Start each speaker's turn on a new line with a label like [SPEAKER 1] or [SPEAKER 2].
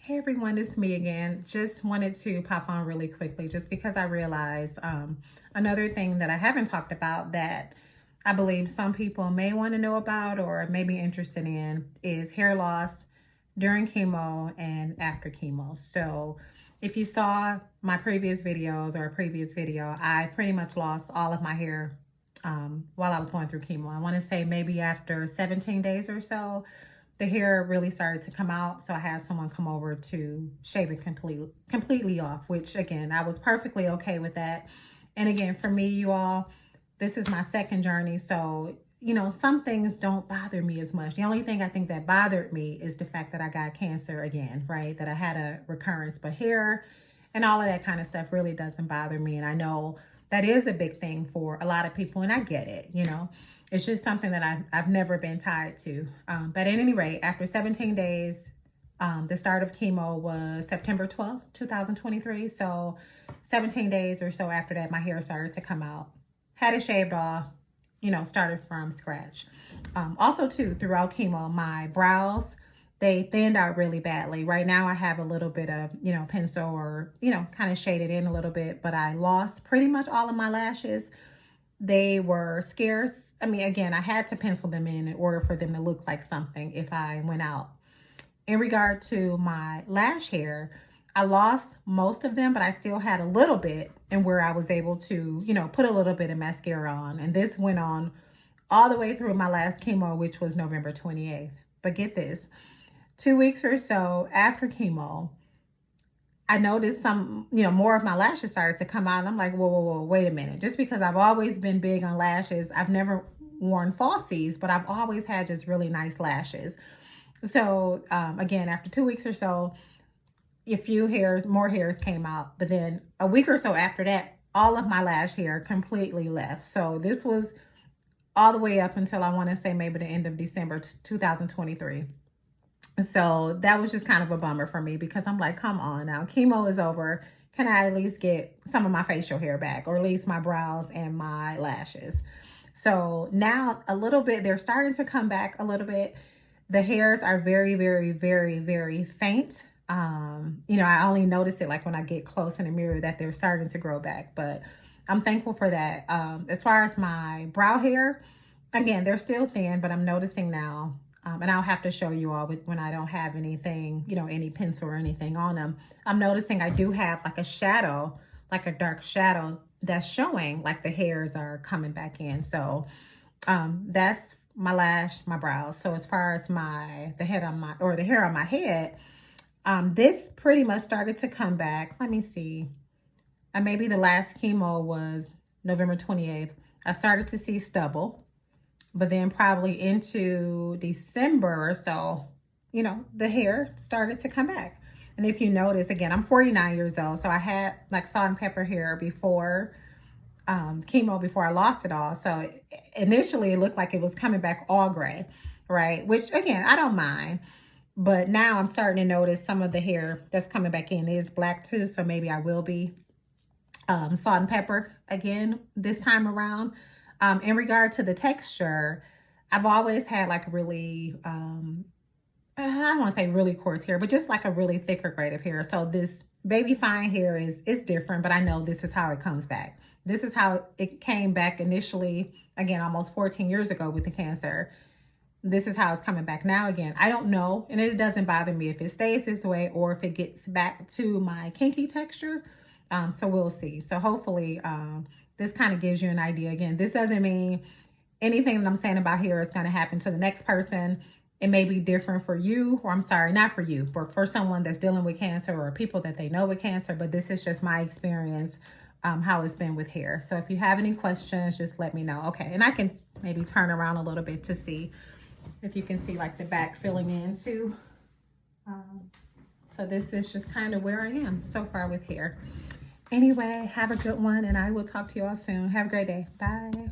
[SPEAKER 1] Hey everyone, it's me again. Just wanted to pop on really quickly just because I realized another thing that I haven't talked about that I believe some people may want to know about or may be interested in is hair loss during chemo and after chemo. So if you saw my previous videos or a previous video, I pretty much lost all of my hair while I was going through chemo. I want to say maybe after 17 days or so, the hair really started to come out. So I had someone come over to shave it completely off, which again, I was perfectly okay with that. And again, for me, you all, this is my second journey. So, you know, some things don't bother me as much. The only thing I think that bothered me is the fact that I got cancer again, right? That I had a recurrence, but hair and all of that kind of stuff really doesn't bother me. And I know that is a big thing for a lot of people, and I get it, you know. It's just something that I've never been tied to. But at any rate, after 17 days, the start of chemo was September 12th, 2023. So 17 days or so after that, my hair started to come out. Had it shaved off, you know, started from scratch. Also, too, throughout chemo, my brows, they thinned out really badly. Right now, I have a little bit of, you know, pencil or, you know, kind of shaded in a little bit, but I lost pretty much all of my lashes. They were scarce. I mean, again, I had to pencil them in order for them to look like something if I went out. In regard to my lash hair, I lost most of them, but I still had a little bit, and where I was able to, you know, put a little bit of mascara on. And this went on all the way through my last chemo, which was November 28th. But get this, 2 weeks or so after chemo, I noticed some, you know, more of my lashes started to come out. And I'm like, whoa, wait a minute. Just because I've always been big on lashes, I've never worn falsies, but I've always had just really nice lashes. So again, after 2 weeks or so, more hairs came out. But then a week or so after that, all of my lash hair completely left. So this was all the way up until I want to say maybe the end of December 2023. So that was just kind of a bummer for me because I'm like, come on now, chemo is over. Can I at least get some of my facial hair back, or at least my brows and my lashes? So now a little bit, they're starting to come back a little bit. The hairs are very, very, very, very faint. You know, I only notice it like when I get close in the mirror that they're starting to grow back, but I'm thankful for that. As far as my brow hair, again, they're still thin, but I'm noticing now, and I'll have to show you all when I don't have anything, you know, any pencil or anything on them. I'm noticing I do have like a shadow, like a dark shadow that's showing like the hairs are coming back in. So that's my lash, my brows. So as far as the hair on my head, this pretty much started to come back. Let me see. Maybe the last chemo was November 28th. I started to see stubble. But then probably into December or so, you know, the hair started to come back. And if you notice, again, I'm 49 years old. So I had like salt and pepper hair before chemo, before I lost it all. So initially it looked like it was coming back all gray, right? Which again, I don't mind. But now I'm starting to notice some of the hair that's coming back in is black too. So maybe I will be salt and pepper again this time around. In regard to the texture, I've always had like really, I don't want to say really coarse hair, but just like a really thicker grade of hair. So this baby fine hair is different, but I know this is how it comes back. This is how it came back initially, again, almost 14 years ago with the cancer. This is how it's coming back now again. I don't know, and it doesn't bother me if it stays this way or if it gets back to my kinky texture. So we'll see. So hopefully, this kind of gives you an idea. Again, this doesn't mean anything that I'm saying about here is going to happen to the next person. It may be different for you, or I'm sorry, not for you, but for someone that's dealing with cancer or people that they know with cancer. But this is just my experience, how it's been with hair. So if you have any questions, just let me know. Okay, and I can maybe turn around a little bit to see if you can see like the back filling in too. So this is just kind of where I am so far with hair. Anyway, have a good one, and I will talk to you all soon. Have a great day. Bye.